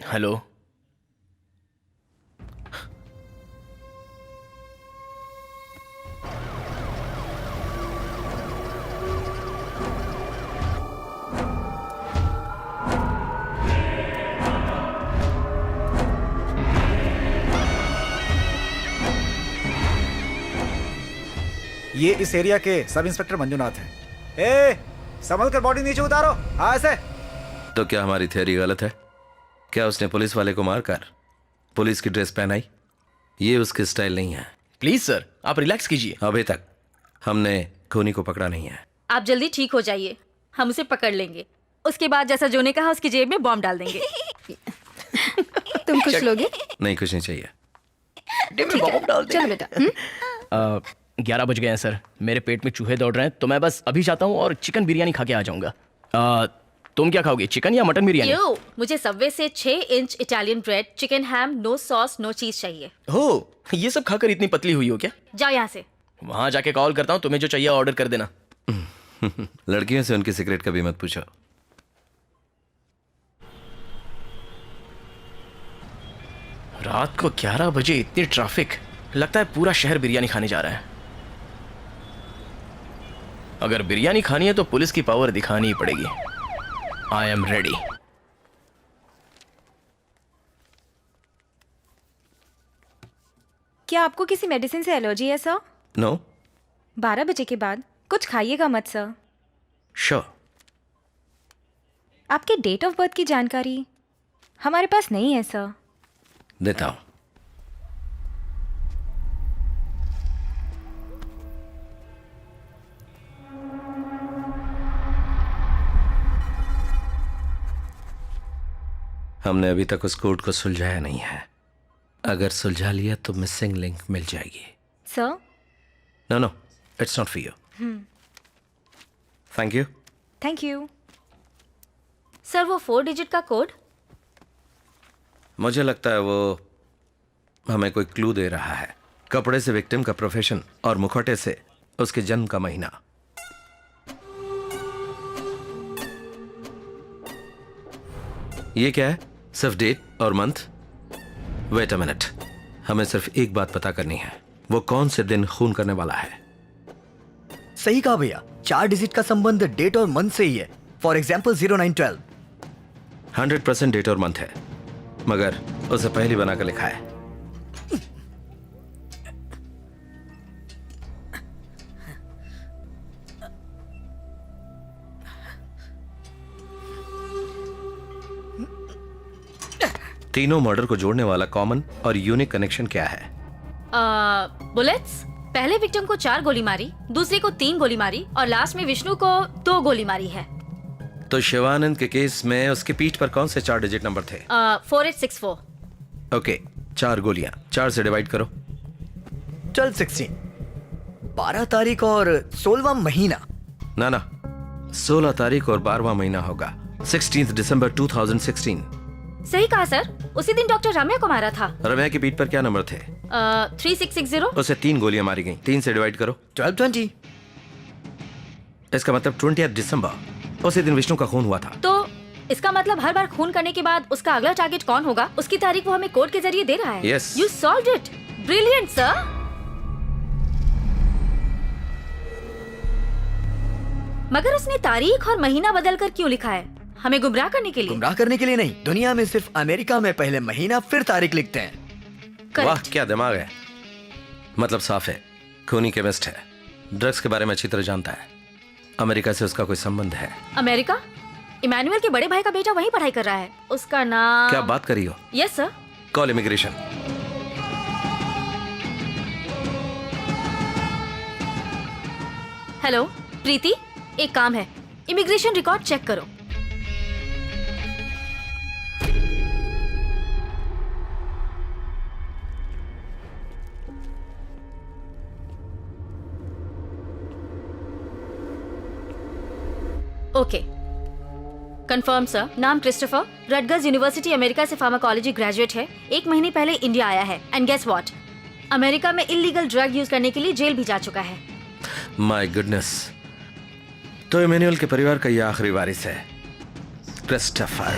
Hello. ये इस area के सब इंस्पेक्टर मंजुनाथ हैं। ए, संभल कर बॉडी नीचे उतारो। हाँ ऐसे। तो क्या हमारी थ्योरी गलत है? क्या उसने पुलिस वाले को मारकर पुलिस की ड्रेस पहनाई? ये उसकी स्टाइल नहीं है। प्लीज सर, आप रिलैक्स कीजिए। अभी तक हमने खूनी को पकड़ा नहीं है। आप जल्दी ठीक हो जाइए, हम उसे पकड़ लेंगे। उसके बाद जैसा जो ने कहा उसकी जेब में बॉम्ब डाल देंगे। तुम कुछ लोगे? नहीं, कुछ नहीं चाहिए। चलो बेटा। 11 बज गए हैं सर, मेरे पेट में चूहे दौड़ रहे हैं, तो मैं बस अभी जाता हूँ और चिकन बिरयानी खा के आ जाऊंगा। तुम क्या खाओगे, चिकन या मटन बिरयानी? यो, मुझे सबवे से 6 इंच इटालियन ब्रेड, चिकन हैम, नो सॉस नो चीज चाहिए। हो, ये सब खाकर इतनी पतली हुई हो क्या? जाओ यहाँ से। वहां जाके कॉल करता हूँ, तुम्हें जो चाहिए ऑर्डर कर देना। लड़कियों से उनकी सिगरेट कभी मत पूछो। रात को 11 बजे इतनी ट्रैफिक, लगता है पूरा शहर बिरयानी खाने जा रहा है। अगर बिरयानी खानी है तो पुलिस की पावर दिखानी ही पड़ेगी। I am ready. क्या आपको किसी मेडिसिन से एलर्जी है सर? नो। 12 बजे के बाद कुछ खाइएगा मत सर। श्योर। आपके डेट ऑफ बर्थ की जानकारी हमारे पास नहीं है सर। देता हूं। हमने अभी तक उस कोड को सुलझाया नहीं है। अगर सुलझा लिया तो मिसिंग लिंक मिल जाएगी। Sir? No no, it's not for you. Thank you. Thank you. Sir वो 4 डिजिट का कोड? मुझे लगता है वो हमें कोई क्लू दे रहा है। कपड़े से विक्टिम का प्रोफेशन और मुखौटे से उसके जन्म का महीना। ये क्या है? सिर्फ डेट और मंथ? वेट अ मिनट, हमें सिर्फ एक बात पता करनी है, वो कौन से दिन खून करने वाला है। सही कहा भैया, 4 डिजिट का संबंध डेट और मंथ से ही है। For example 0912। 100% डेट और मंथ है, मगर उसे पहली बनाकर लिखा है। तीनों मर्डर को जोड़ने वाला कॉमन और यूनिक कनेक्शन क्या है? बुलेट्स। पहले विक्टिम को 4 गोली मारी, दूसरे को 3 गोली मारी और लास्ट में विष्णु को 2 गोली मारी है। तो शिवानंद के केस में उसकी पीठ पर कौन से 4 डिजिट नंबर थे? 4864। ओके, 4 गोलियां 4 से डिवाइड करो। 12/16। 12 तारीख और 16वां महीना। ना, 16 तारीख और 12वां महीना होगा। 16 दिसंबर 2016। सही कहा सर, उसी दिन डॉक्टर रम्या को मारा था। रम्या की पीठ पर क्या नंबर थे? 3660। उसे 3 गोलियां मारी गई। 3 से डिवाइड करो। 12/20। इसका मतलब 20 दिसंबर, उसी दिन विष्णु का खून हुआ था। तो इसका मतलब हर बार खून करने के बाद उसका अगला टारगेट कौन होगा, उसकी तारीख वो हमें कोड के जरिए दे रहा है। Yes. You solved it. Brilliant, sir. मगर उसने तारीख और महीना बदलकर क्यों लिखा है? हमें गुमराह करने के लिए? गुमराह करने के लिए नहीं, दुनिया में सिर्फ अमेरिका में पहले महीना फिर तारीख लिखते हैं। Correct. वाह, क्या दिमाग है। मतलब साफ है, खूनी केमिस्ट है, ड्रग्स के बारे में अच्छी तरह जानता है। अमेरिका से उसका कोई संबंध है? अमेरिका? इमैनुअल के बड़े भाई का बेटा वहीं पढ़ाई कर रहा है। उसका नाम? क्या बात करी हो? Yes sir. Call immigration. Hello Preeti, एक काम है, इमिग्रेशन रिकॉर्ड चेक करो। Okay, confirm sir. नाम क्रिस्टोफर, रटगर्स यूनिवर्सिटी अमेरिका से फार्माकोलॉजी ग्रेजुएट है। 1 महीने पहले इंडिया आया है। एंड गेस व्हाट, अमेरिका में इलीगल ड्रग यूज करने के लिए जेल भी जा चुका है। माय गुडनेस, तो इमैनुअल के परिवार का ये आखिरी वारिस है, क्रिस्टोफर।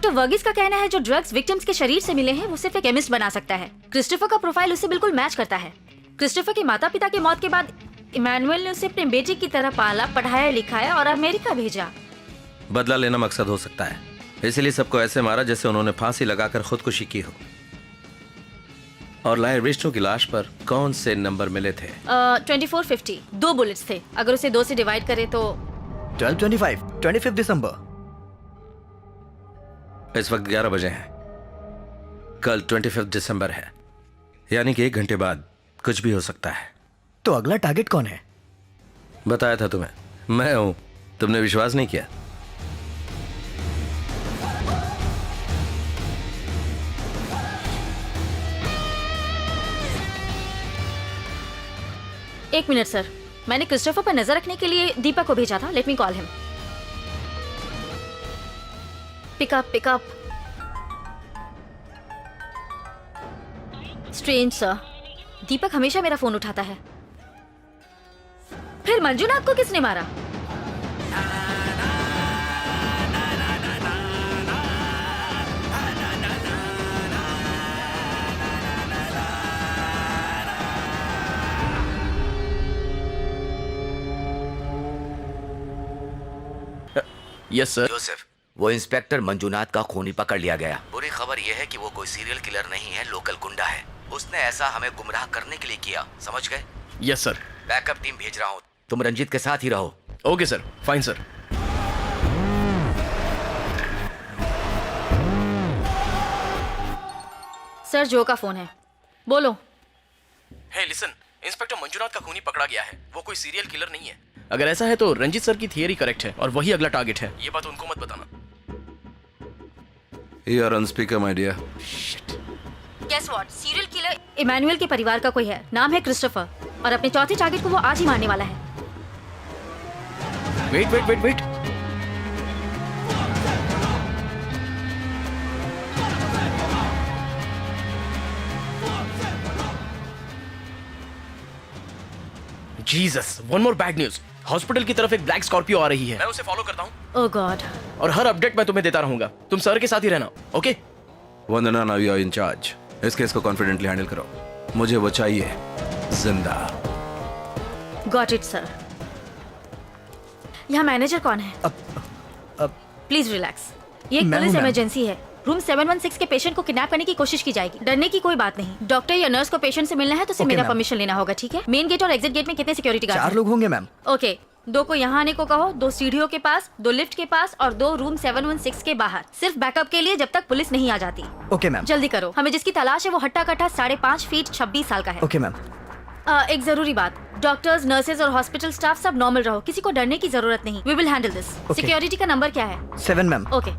डॉक्टर वर्गीस का कहना है जो ड्रग्स विक्टिम्स के शरीर से मिले हैं वो सिर्फ एक केमिस्ट बना सकता है। क्रिस्टोफर का प्रोफाइल उससे बिल्कुल मैच करता है। क्रिस्टोफर के माता पिता की मौत के बाद इमैनुअल ने उसे अपने बेटे की तरह पाला, पढ़ाया, लिखाया और अमेरिका भेजा। बदला लेना मकसद हो सकता है, इसलिए सबको ऐसे मारा जैसे उन्होंने फांसी लगाकर खुदकुशी की हो। और लाए विष्णु की लाश पर कौन से नंबर मिले थे? 2450 2 बुलेट्स थे। अगर उसे 2 से डिवाइड करें तो 12:25 25 दिसंबर। इस वक्त 11 बजे हैं। कल 25 दिसंबर है, यानी कि 1 घंटे बाद कुछ भी हो सकता है। तो अगला टारगेट कौन है? बताया था तुम्हें, मैं हूं। तुमने विश्वास नहीं किया। एक मिनट सर, मैंने क्रिस्टोफर पर नजर रखने के लिए दीपक को भेजा था। Let me call him. Pick up pick up. Strange sir, Deepak हमेशा मेरा फोन उठाता है। फिर मंजुनाथ को किसने मारा? Yes sir. जोसेफ, वो इंस्पेक्टर मंजुनाथ का खूनी पकड़ लिया गया। बुरी खबर यह है कि वो कोई सीरियल किलर नहीं है, लोकल गुंडा है। उसने ऐसा हमें गुमराह करने के लिए किया, समझ गए? Yes sir. बैकअप टीम भेज रहा हूँ, तुम रंजीत के साथ ही रहो। Okay sir, fine sir. Sir जो का फोन है, बोलो। हे लिसन, इंस्पेक्टर मंजुनाथ का खूनी पकड़ा गया है। वो कोई सीरियल किलर नहीं है। अगर ऐसा है तो रंजीत सर की थियरी करेक्ट है और वही अगला टारगेट है। ये बात उनको मत बताना। You are on speaker, my dear. Guess what? Serial killer Emmanuel के परिवार का कोई है, नाम है क्रिस्टोफर, और अपने चौथे टारगेट को वो आज ही मारने वाला है। Wait wait wait wait. Jesus, one more bad news. Hospital की तरफ एक ब्लैक स्कॉर्पियो आ रही है। मैं उसे फॉलो करता हूँ। ओह गॉड। और हर अपडेट मैं तुम्हें देता रहूंगा। तुम सर के साथ ही रहना, okay? Vandana, now you are in charge. इस केस को कॉन्फिडेंटली हैंडल करो। मुझे वो चाहिए जिंदा। Got it sir. यहाँ मैनेजर कौन है? अब प्लीज रिलैक्स। ये एक मैं पुलिस हूँ, मैम। इमरजेंसी है। रूम 716 के पेशेंट को किडनैप करने की कोशिश की जाएगी। डरने की कोई बात नहीं। डॉक्टर या नर्स को पेशेंट से मिलना है तो उसे Okay, मेरा मैम। परमिशन लेना होगा, ठीक है? मेन गेट और एग्जिट गेट में कितने सिक्योरिटी गार्ड 4 लोग होंगे मैम। ओके, 2 को यहाँ आने को कहो, 2 सीढ़ियों के पास, 2 लिफ्ट के पास और 2 रूम 716 के बाहर, सिर्फ बैकअप के लिए जब तक पुलिस नहीं आ जाती। Okay ma'am. जल्दी करो। हमें जिसकी तलाश है वो हट्टा कट्टा 5.5 फीट 26 साल का है। Okay ma'am. एक जरूरी बात, डॉक्टर्स, नर्सेज और हॉस्पिटल स्टाफ सब नॉर्मल रहो। किसी को डरने की जरूरत नहीं। We will handle this. Okay. Security का नंबर क्या है? 7 मैम। ओके।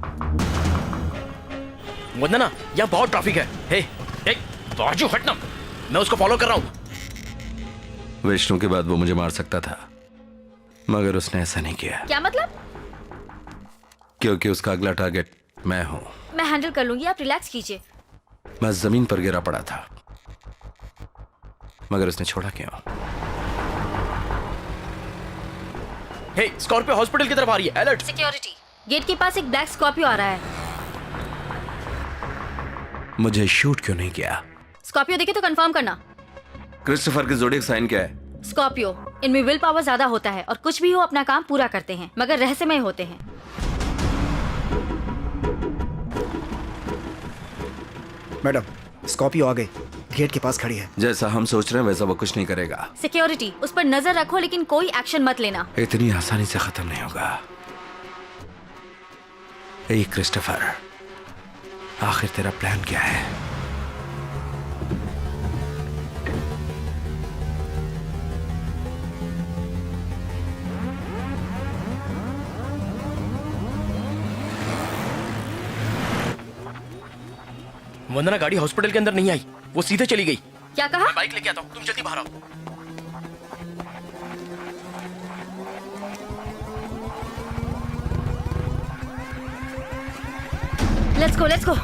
वंदना, यहाँ बहुत ट्रैफिक है। हे बाजू हटना, मैं उसको फॉलो कर रहा हूँ। विष्णु के बाद वो मुझे मार सकता था, मगर उसने ऐसा नहीं किया, क्या मतलब? क्योंकि उसका अगला टारगेट मैं हूं। मैं हैंडल कर लूंगी, आप रिलैक्स कीजिए। मैं जमीन पर गिरा पड़ा था, मगर उसने छोड़ा क्यों? हे, स्कॉर्पियो हॉस्पिटल की तरफ आ रही है। अलर्ट। सिक्योरिटी, गेट के पास एक ब्लैक स्कॉर्पियो आ रहा है। मुझे शूट क्यों नहीं किया? स्कॉर्पियो देखे तो कंफर्म करना। क्रिस्टोफर की ज़ोडिएक साइन क्या है? स्कॉर्पियो, इनमें विल पावर ज्यादा होता है और कुछ भी हो अपना काम पूरा करते हैं, मगर रहस्यमय होते हैं। मैडम, स्कॉर्पियो आ गई, गेट के पास खड़ी है। जैसा हम सोच रहे हैं वैसा वो कुछ नहीं करेगा। सिक्योरिटी, उस पर नजर रखो लेकिन कोई एक्शन मत लेना। इतनी आसानी से खत्म नहीं होगा। ए क्रिस्टोफर, आखिर तेरा प्लान क्या है? वंदना, गाड़ी हॉस्पिटल के अंदर नहीं आई, वो सीधे चली गई। क्या कहा? बाइक लेके आता हूँ, तुम जल्दी बाहर आओ। Let's go, let's go.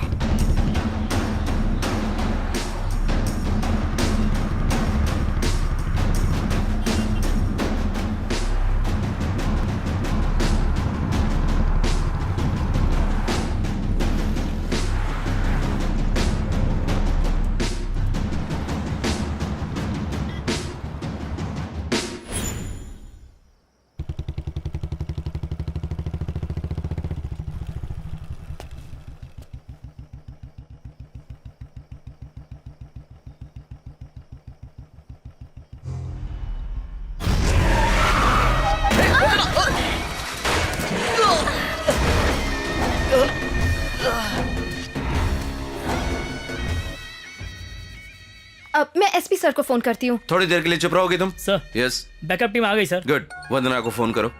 अब मैं एसपी सर को फोन करती हूँ। थोड़ी देर के लिए चुप रहोगी तुम? Sir yes. बैकअप टीम आ गई सर। गुड। वंदना को फोन करो।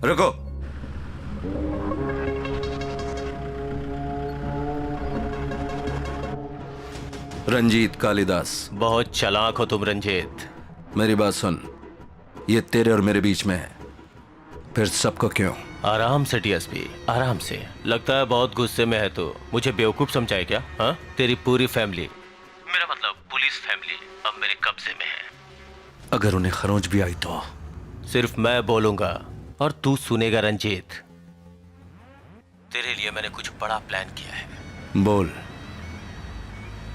रुको। रंजीत कालिदास। बहुत चालाक हो तुम रंजीत। मेरी बात सुन, ये तेरे और मेरे बीच में है, फिर सबको क्यों? आराम से डीएसपी, आराम से। लगता है बहुत गुस्से में है तो मुझे बेवकूफ समझाए क्या? हाँ, तेरी पूरी फैमिली, मेरा मतलब पुलिस फैमिली, अब मेरे कब्जे में है। अगर उन्हें खरोंच भी आई तो? सिर्फ मैं बोलूंगा और तू सुनेगा रंजीत। तेरे लिए मैंने कुछ बड़ा प्लान किया है। बोल।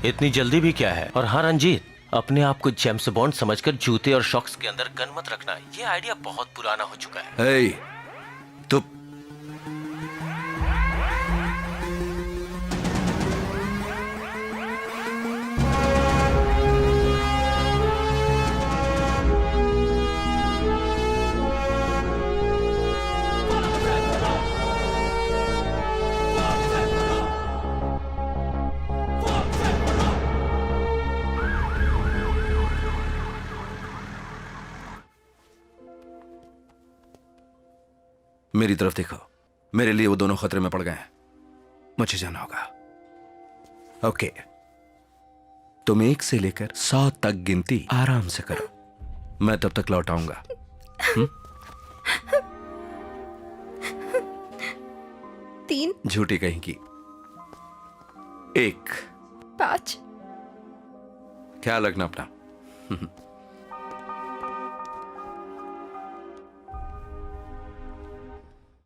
इतनी जल्दी भी क्या है? और हाँ रंजीत, अपने आप को जेम्स बॉन्ड समझकर जूते और शॉक्स के अंदर गन मत रखना। ये आइडिया बहुत पुराना हो चुका है। हे, तू मेरी तरफ देखो। मेरे लिए वो दोनों खतरे में पड़ गए हैं, मुझे जाना होगा। ओके, तुम 1 से लेकर 100 तक गिनती आराम से करो, मैं तब तक लौट आऊंगा। 3, झूठी कहीं की। 1, 5। ख्याल रखना अपना।